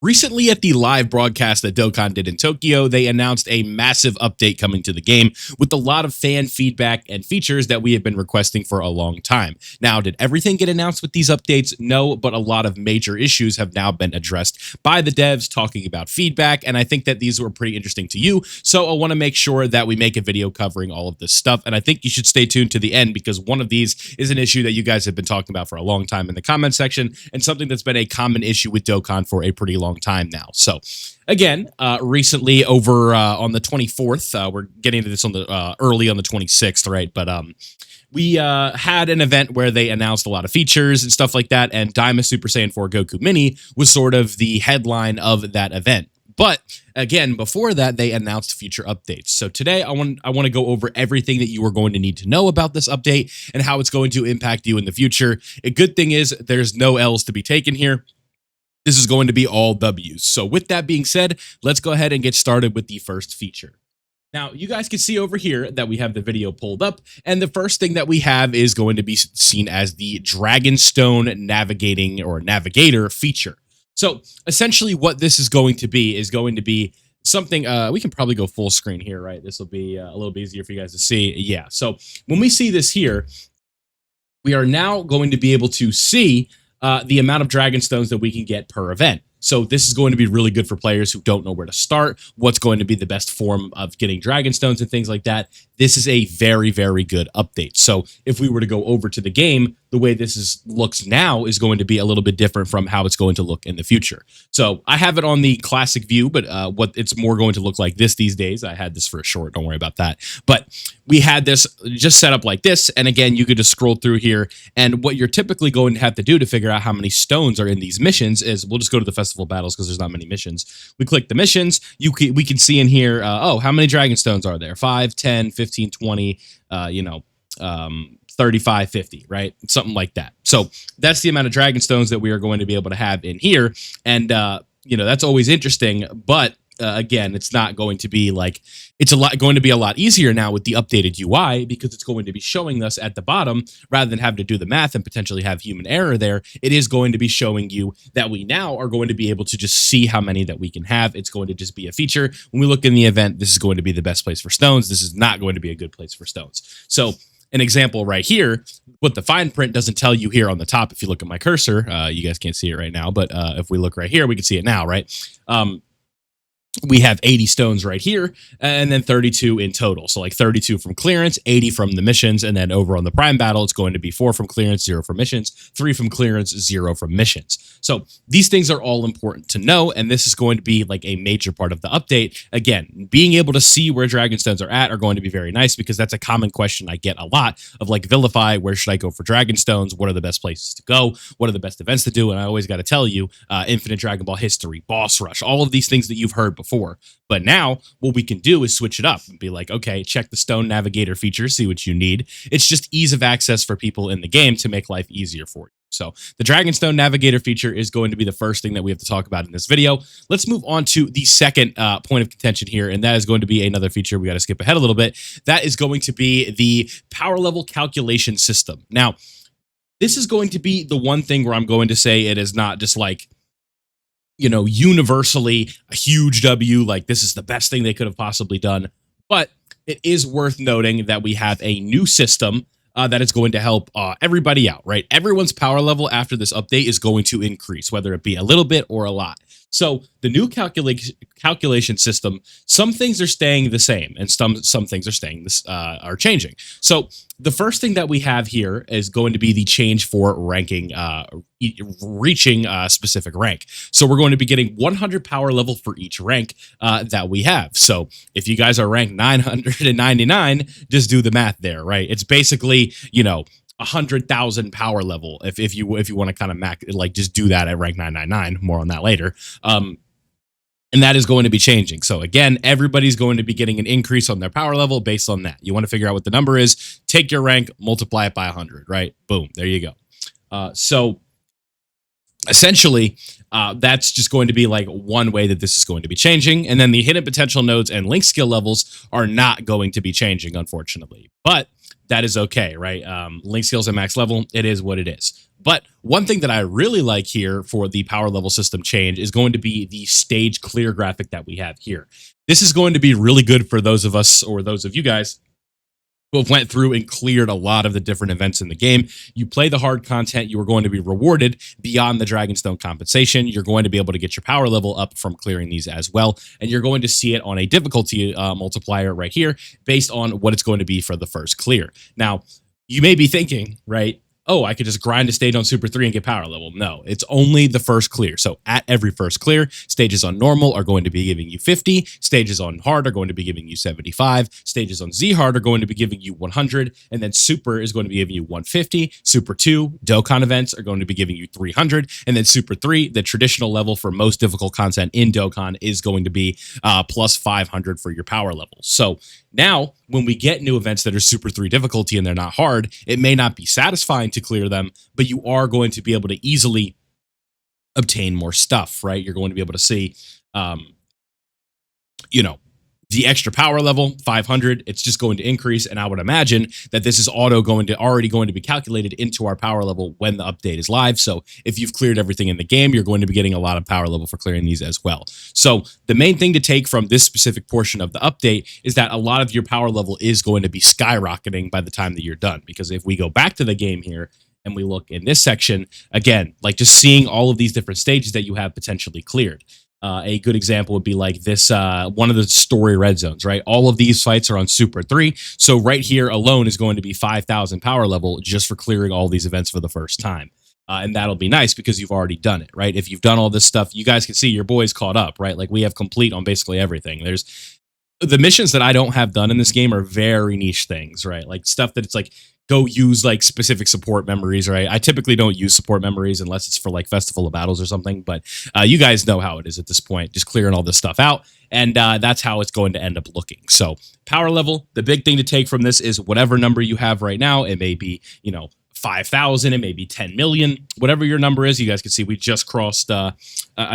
Recently, at the live broadcast that Dokkan did in Tokyo, they announced a massive update coming to the game with a lot of fan feedback and features that we have been requesting for a long time. Now, did everything get announced with these updates? No, but a lot of major issues have now been addressed by the devs talking about feedback, and I think that these were pretty interesting to you, so I want to make sure that we make a video covering all of this stuff, and I think you should stay tuned to the end because one of these is an issue that you guys have been talking about for a long time in the comment section, and something that's been a common issue with Dokkan for a pretty long time now. So again, recently over on the 24th, we're getting into this on the early on the 26th, right? But we had an event where they announced a lot of features and stuff like that, and Daima Super Saiyan 4 Goku Mini was sort of the headline of that event. But again, before that, they announced future updates. So today, I want to go over everything that you are going to need to know about this update and how it's going to impact you in the future. A good thing is there's no L's to be taken here. This is going to be all W's. So with that being said, let's go ahead and get started with the first feature. Now, you guys can see over here that we have the video pulled up, and the first thing that we have is going to be seen as the Dragonstone Navigator feature. So essentially what this is going to be something, we can probably go full screen here, right? This will be a little bit easier for you guys to see. Yeah, so when we see this here, we are now going to be able to see the amount of Dragonstones that we can get per event. So this is going to be really good for players who don't know where to start, what's going to be the best form of getting Dragonstones and things like that. This is a very, very good update. So if we were to go over to the game, the way this looks now is going to be a little bit different from how it's going to look in the future. So I have it on the classic view, but what it's more going to look like these days. I had this for a short, don't worry about that. But we had this just set up like this, and again, you could just scroll through here, and what you're typically going to have to do to figure out how many stones are in these missions is, we'll just go to the festival battles because there's not many missions. We click the missions, we can see in here, oh, how many Dragonstones are there? 5, 10, 15, 20, 35, 50, right? Something like that. So that's the amount of Dragonstones that we are going to be able to have in here. And, that's always interesting, but again, it's not going to be like, it's going to be a lot easier now with the updated UI because it's going to be showing us at the bottom rather than having to do the math and potentially have human error there. It is going to be showing you that we now are going to be able to just see how many that we can have. It's going to just be a feature. When we look in the event, this is going to be the best place for stones. This is not going to be a good place for stones. So an example right here, what the fine print doesn't tell you here on the top, if you look at my cursor, you guys can't see it right now, but if we look right here, we can see it now, right? We have 80 stones right here, and then 32 in total. So like 32 from clearance, 80 from the missions, and then over on the prime battle, it's going to be 4 from clearance, 0 from missions, 3 from clearance, 0 from missions. So these things are all important to know, and this is going to be like a major part of the update. Again, being able to see where Dragonstones are going to be very nice because that's a common question I get a lot of, like, Vilify, where should I go for Dragonstones? What are the best places to go? What are the best events to do? And I always got to tell you, Infinite Dragon Ball History, Boss Rush, all of these things that you've heard before. But now what we can do is switch it up and be like, okay, check the Stone Navigator feature, see what you need. It's just ease of access for people in the game to make life easier for you. So the Dragonstone Navigator feature is going to be the first thing that we have to talk about in this video. Let's move on to the second point of contention here, and that is going to be another feature. We got to skip ahead a little bit. That is going to be the power level calculation system. Now, this is going to be the one thing where I'm going to say it is not just like, universally a huge W, like this is the best thing they could have possibly done. But it is worth noting that we have a new system that is going to help everybody out, right? Everyone's power level after this update is going to increase, whether it be a little bit or a lot. So the new calculation system, some things are staying the same, and some things are changing. So the first thing that we have here is going to be the change for ranking, reaching a specific rank. So we're going to be getting 100 power level for each rank that we have. So if you guys are ranked 999, just do the math there, right? It's basically, 100,000 power level if you want to kind of just do that at rank 999. More on that later. And that is going to be changing. So again, everybody's going to be getting an increase on their power level based on that. You want to figure out what the number is, take your rank, multiply it by 100, right? Boom, there you go. So essentially, that's just going to be like one way that this is going to be changing. And then the hidden potential nodes and link skill levels are not going to be changing, unfortunately. But that is okay, right? Link skills at max level, it is what it is. But one thing that I really like here for the power level system change is going to be the stage clear graphic that we have here. This is going to be really good for those of us, or those of you guys who have went through and cleared a lot of the different events in the game. You play the hard content, you are going to be rewarded beyond the Dragonstone compensation. You're going to be able to get your power level up from clearing these as well. And you're going to see it on a difficulty multiplier right here based on what it's going to be for the first clear. Now, you may be thinking, right, oh, I could just grind a stage on Super 3 and get power level. No, it's only the first clear. So at every first clear, stages on normal are going to be giving you 50, stages on hard are going to be giving you 75, stages on Z hard are going to be giving you 100, and then Super is going to be giving you 150, Super 2, Dokkan events are going to be giving you 300, and then Super 3, the traditional level for most difficult content in Dokkan, is going to be plus 500 for your power levels. So now, when we get new events that are Super 3 difficulty and they're not hard, it may not be satisfying to clear them, but you are going to be able to easily obtain more stuff, right? You're going to be able to see, the extra power level, 500, it's just going to increase. And I would imagine that this is already going to be calculated into our power level when the update is live. So if you've cleared everything in the game, you're going to be getting a lot of power level for clearing these as well. So the main thing to take from this specific portion of the update is that a lot of your power level is going to be skyrocketing by the time that you're done. Because if we go back to the game here, and we look in this section, again, like just seeing all of these different stages that you have potentially cleared. A good example would be like this, one of the story red zones, right? All of these fights are on Super 3. So right here alone is going to be 5,000 power level just for clearing all these events for the first time. And that'll be nice because you've already done it, right? If you've done all this stuff, you guys can see your boys caught up, right? Like we have complete on basically everything. There's the missions that I don't have done in this game are very niche things, right? Like stuff that it's like, go use like specific support memories, right? I typically don't use support memories unless it's for like Festival of Battles or something, but you guys know how it is at this point, just clearing all this stuff out, and that's how it's going to end up looking. So power level, the big thing to take from this is whatever number you have right now, it may be, 5,000, it may be 10 million, whatever your number is. You guys can see we just crossed a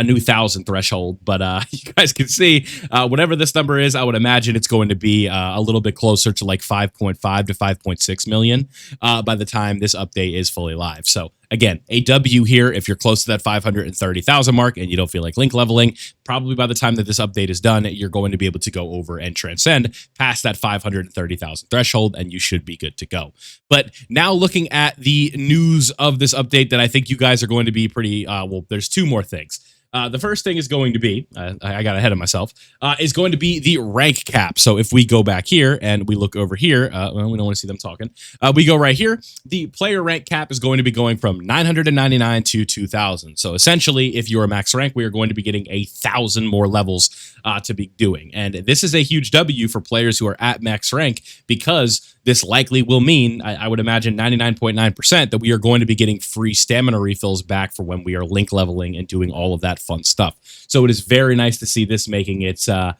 new 1,000 threshold, but you guys can see whatever this number is, I would imagine it's going to be a little bit closer to like 5.5 to 5.6 million by the time this update is fully live. So again, a W here if you're close to that 530,000 mark and you don't feel like link leveling. Probably by the time that this update is done, you're going to be able to go over and transcend past that 530,000 threshold, and you should be good to go. But now looking at the news of this update that I think you guys are going to be pretty, well, there's two more things. The first thing is going to be, I got ahead of myself, is going to be the rank cap. So if we go back here and we look over here, well, we don't want to see them talking. We go right here. The player rank cap is going to be going from 999 to 2,000. So essentially, if you're a max rank, we are going to be getting 1,000 more levels to be doing. And this is a huge W for players who are at max rank, because this likely will mean, I would imagine 99.9%, that we are going to be getting free stamina refills back for when we are link leveling and doing all of that fun stuff. So it is very nice to see this making its, a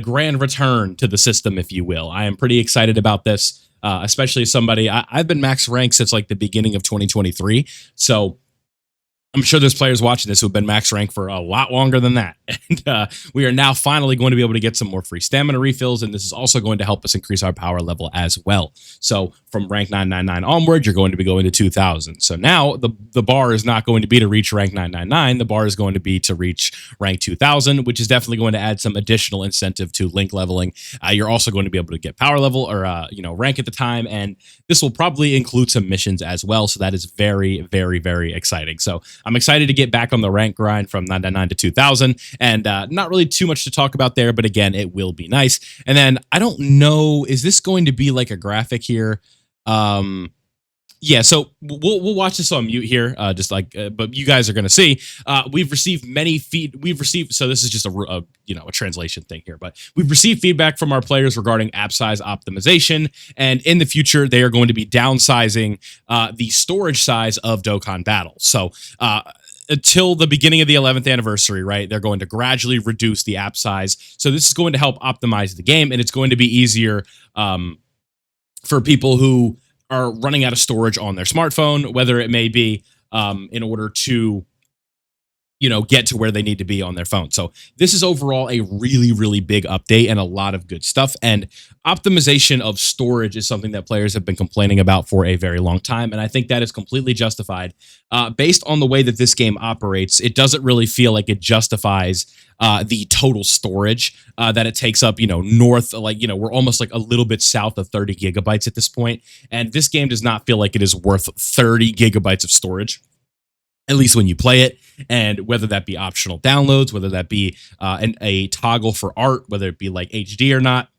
grand return to the system, if you will. I am pretty excited about this, especially as somebody, I've been max rank since like the beginning of 2023. So I'm sure there's players watching this who have been max rank for a lot longer than that. And we are now finally going to be able to get some more free stamina refills. And this is also going to help us increase our power level as well. So from rank 999 onward, you're going to be going to 2,000. So now the bar is not going to be to reach rank 999. The bar is going to be to reach rank 2,000, which is definitely going to add some additional incentive to link leveling. You're also going to be able to get power level or, rank at the time. And this will probably include some missions as well. So that is very, very, very exciting. So I'm excited to get back on the rank grind from 999 to 2,000, and not really too much to talk about there, but again, it will be nice. And then I don't know, is this going to be like a graphic here? Yeah, so we'll watch this on mute here, but you guys are going to see. We've received so this is just a translation thing here, but we've received feedback from our players regarding app size optimization, and in the future they are going to be downsizing the storage size of Dokkan Battle. So until the beginning of the 11th anniversary, right, they're going to gradually reduce the app size. So this is going to help optimize the game, and it's going to be easier for people who are running out of storage on their smartphone, whether it may be in order to get to where they need to be on their phone. So this is overall a really, really big update and a lot of good stuff. And optimization of storage is something that players have been complaining about for a very long time. And I think that is completely justified. Based on the way that this game operates, it doesn't really feel like it justifies the total storage that it takes up, north, we're almost like a little bit south of 30 gigabytes at this point. And this game does not feel like it is worth 30 gigabytes of storage, at least when you play it. And whether that be optional downloads, whether that be a toggle for art, whether it be like HD or not,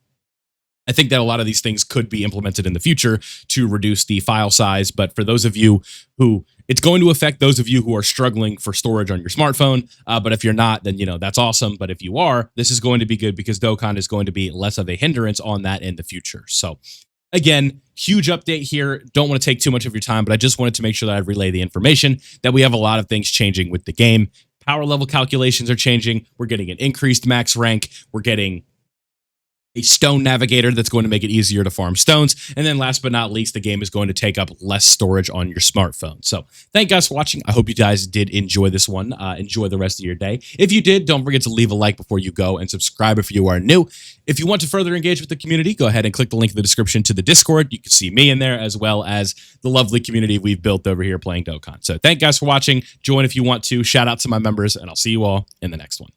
I think that a lot of these things could be implemented in the future to reduce the file size. But for those of you who, it's going to affect those of you who are struggling for storage on your smartphone. But if you're not, then, that's awesome. But if you are, this is going to be good because Dokkan is going to be less of a hindrance on that in the future. So again, huge update here. Don't want to take too much of your time, but I just wanted to make sure that I relay the information that we have a lot of things changing with the game. Power level calculations are changing. We're getting an increased max rank. We're getting a stone navigator that's going to make it easier to farm stones. And then last but not least, the game is going to take up less storage on your smartphone. So thank you guys for watching. I hope you guys did enjoy this one. Enjoy the rest of your day. If you did, don't forget to leave a like before you go and subscribe if you are new. If you want to further engage with the community, go ahead and click the link in the description to the Discord. You can see me in there as well as the lovely community we've built over here playing Dokkan. So thank you guys for watching. Join if you want to. Shout out to my members, and I'll see you all in the next one.